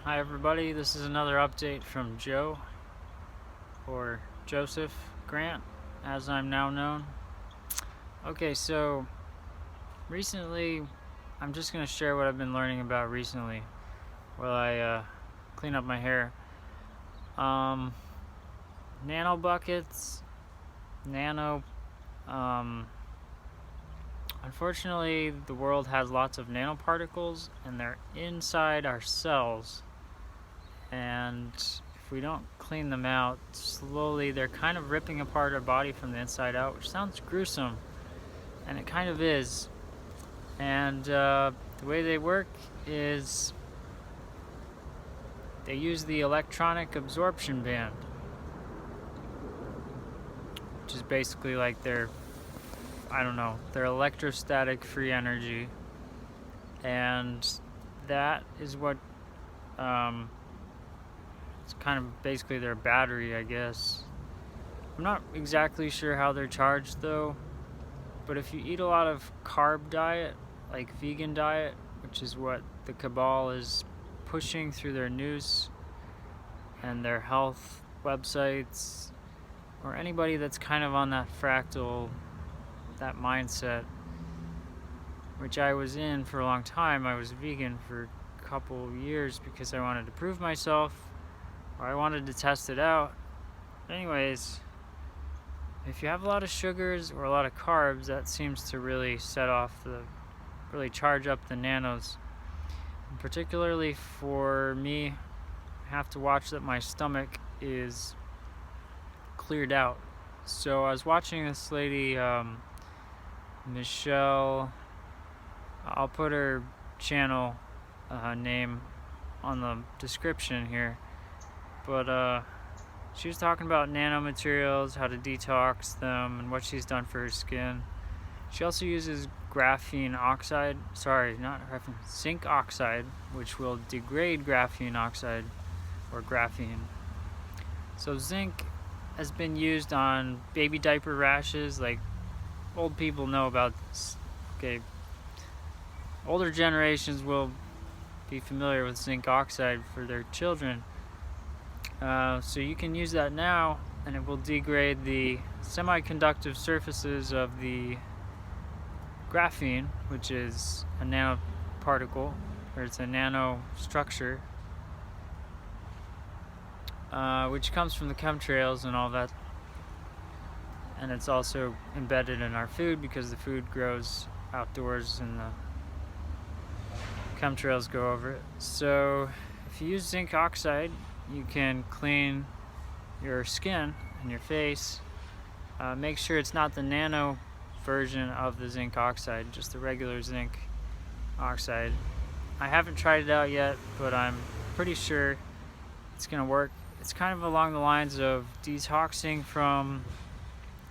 Hi everybody, this is another update from Joe, or Joseph Grant, as I'm now known. Okay, so recently, I'm just going to share what I've been learning about recently while I clean up my hair. Nano buckets, nano, unfortunately the world has lots of nanoparticles and they're inside our cells, and if we don't clean them out slowly, they're kind of ripping apart our body from the inside out, which sounds gruesome, and it kind of is. And the way they work is they use the electronic absorption band, which is basically like their electrostatic free energy, and that is what it's kind of basically their battery, I guess. I'm not exactly sure how they're charged though, but if you eat a lot of carb diet, like vegan diet, which is what the cabal is pushing through their news and their health websites, or anybody that's kind of on that fractal, that mindset, which I was in for a long time. I was vegan for a couple of years because I wanted to prove myself, or I wanted to test it out. Anyways, if you have a lot of sugars or a lot of carbs, that seems to really really charge up the nanos. And particularly for me, I have to watch that my stomach is cleared out. So I was watching this lady, Michelle, I'll put her channel name on the description here, but she was talking about nanomaterials, how to detox them, and what she's done for her skin. She also uses zinc oxide, which will degrade graphene oxide, or graphene. So zinc has been used on baby diaper rashes. Like, old people know about this. Okay, older generations will be familiar with zinc oxide for their children. So you can use that now, and it will degrade the semiconductive surfaces of the graphene, which is a nanoparticle, or it's a nano structure, which comes from the chemtrails and all that. And it's also embedded in our food because the food grows outdoors and the chemtrails go over it. So if you use zinc oxide, you can clean your skin and your face. Make sure it's not the nano version of the zinc oxide, just the regular zinc oxide. I haven't tried it out yet, but I'm pretty sure it's gonna work. It's kind of along the lines of detoxing from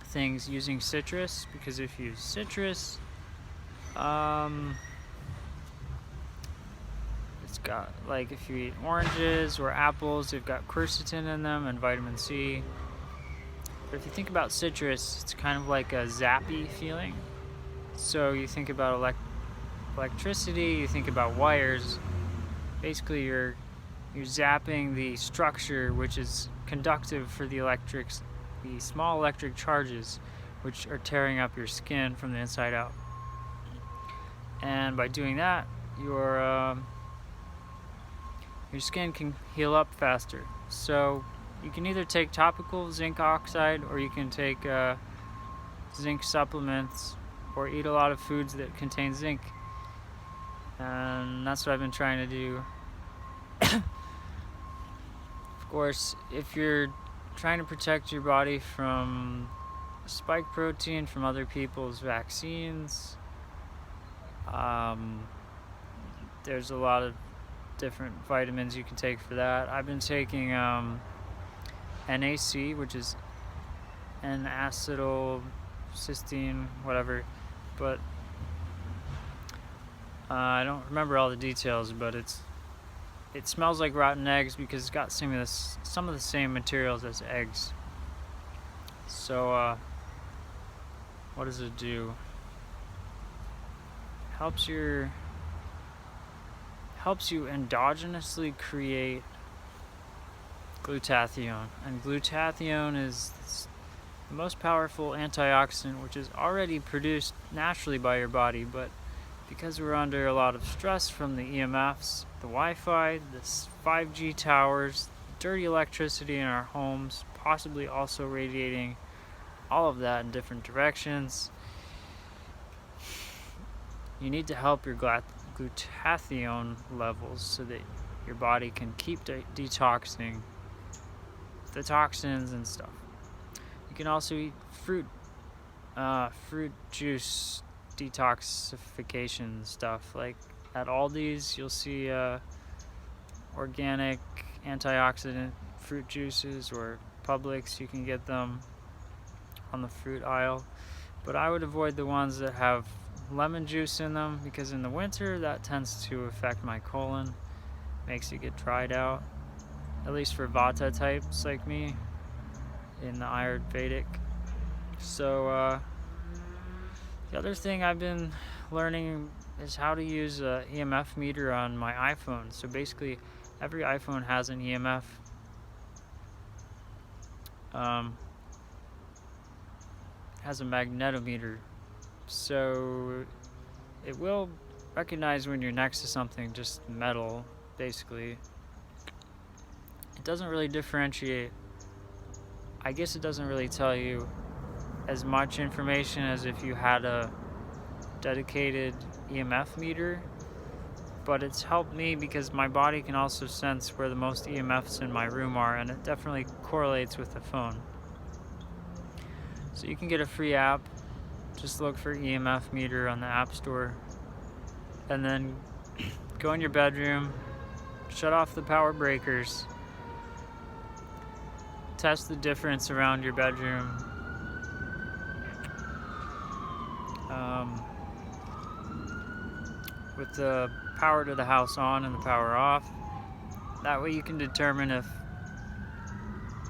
things using citrus, because if you use citrus, it's got, like, if you eat oranges or apples, they've got quercetin in them and vitamin C. But if you think about citrus, it's kind of like a zappy feeling. So you think about electricity, you think about wires. Basically, you're zapping the structure, which is conductive for the small electric charges, which are tearing up your skin from the inside out. And by doing that, your skin can heal up faster. So you can either take topical zinc oxide, or you can take zinc supplements, or eat a lot of foods that contain zinc. And that's what I've been trying to do. Of course, if you're trying to protect your body from spike protein from other people's vaccines, there's a lot of different vitamins you can take for that. I've been taking NAC, which is N-acetylcysteine, whatever, but I don't remember all the details, but it smells like rotten eggs because it's got some of the same materials as eggs. So what does it do? Helps helps you endogenously create glutathione. And glutathione is the most powerful antioxidant, which is already produced naturally by your body, but because we're under a lot of stress from the EMFs, the Wi-Fi, the 5G towers, dirty electricity in our homes, possibly also radiating all of that in different directions, you need to help your glutathione levels so that your body can keep detoxing the toxins and stuff. You can also eat fruit juice detoxification stuff. Like at Aldi's, you'll see organic antioxidant fruit juices, or Publix, you can get them on the fruit aisle. But I would avoid the ones that have lemon juice in them, because in the winter that tends to affect my colon, makes it get dried out, at least for Vata types like me in the Ayurvedic. So the other thing I've been learning is how to use an EMF meter on my iPhone. So basically, every iPhone has an EMF has a magnetometer. So it will recognize when you're next to something, just metal, basically. It doesn't really differentiate. I guess it doesn't really tell you as much information as if you had a dedicated EMF meter, but it's helped me because my body can also sense where the most EMFs in my room are, and it definitely correlates with the phone. So you can get a free app. Just look for EMF meter on the App Store, and then go in your bedroom, shut off the power breakers, test the difference around your bedroom. With the power to the house on and the power off. That way you can determine if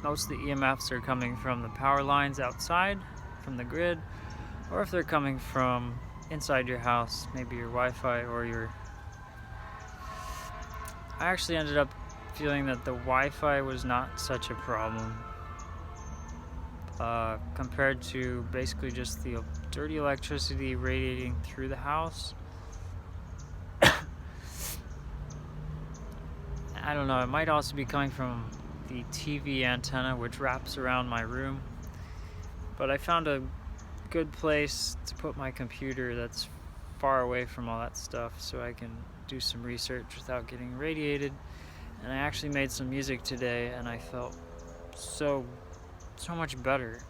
most of the EMFs are coming from the power lines outside, from the grid, or if they're coming from inside your house, maybe your Wi-Fi or your... I actually ended up feeling that the Wi-Fi was not such a problem compared to basically just the dirty electricity radiating through the house. I don't know, it might also be coming from the TV antenna, which wraps around my room. But I found a good place to put my computer that's far away from all that stuff, so I can do some research without getting radiated. And I actually made some music today, and I felt so much better.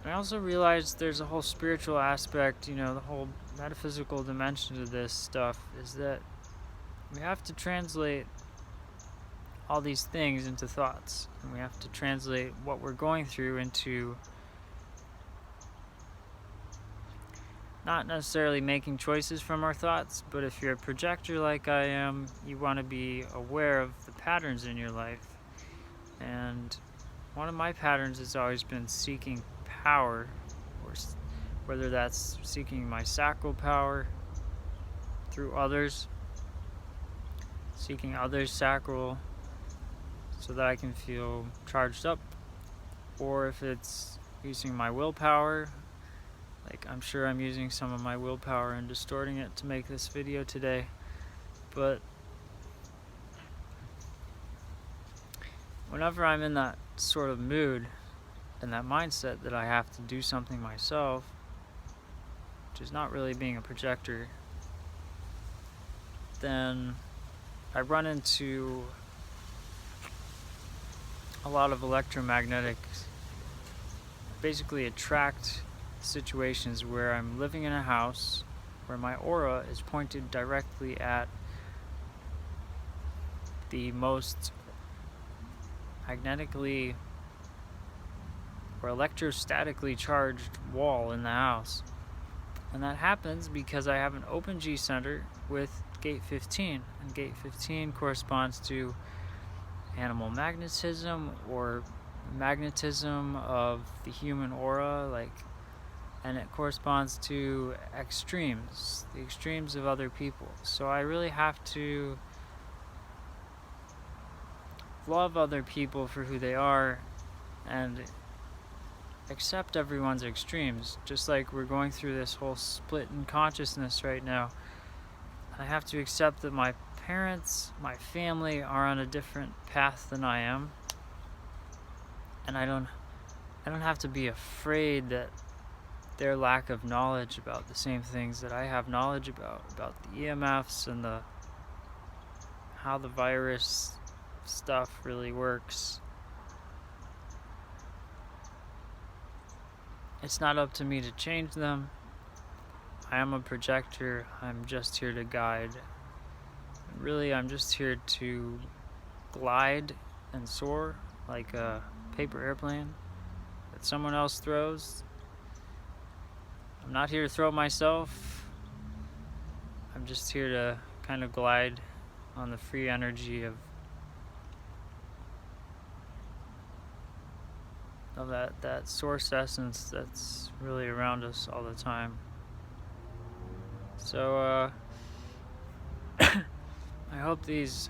And I also realized there's a whole spiritual aspect, the whole metaphysical dimension to this stuff, is that we have to translate all these things into thoughts, and we have to translate what we're going through into not necessarily making choices from our thoughts, but if you're a projector like I am, you want to be aware of the patterns in your life. And one of my patterns has always been seeking power, or whether that's seeking my sacral power through others, seeking others' sacral so that I can feel charged up, or if it's using my willpower, like I'm sure I'm using some of my willpower and distorting it to make this video today. But whenever I'm in that sort of mood and that mindset that I have to do something myself, which is not really being a projector, then I run into a lot of electromagnetics. Basically attract situations where I'm living in a house where my aura is pointed directly at the most magnetically or electrostatically charged wall in the house. And that happens because I have an open G center with gate 15, and gate 15 corresponds to animal magnetism, or magnetism of the human aura, like and it corresponds to extremes, the extremes of other people. So I really have to love other people for who they are and accept everyone's extremes, just like we're going through this whole split in consciousness right now. I have to accept that my parents, my family are on a different path than I am, and I don't have to be afraid that their lack of knowledge about the same things that I have knowledge about the EMFs and how the virus stuff really works. It's not up to me to change them. I am a projector. I'm just here to guide. Really, I'm just here to glide and soar like a paper airplane that someone else throws. I'm not here to throw myself. I'm just here to kind of glide on the free energy of that source essence that's really around us all the time. So I hope these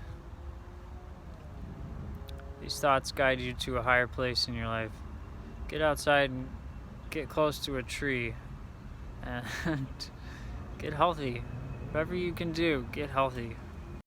thoughts guide you to a higher place in your life. Get outside and get close to a tree and get healthy. Whatever you can do, get healthy.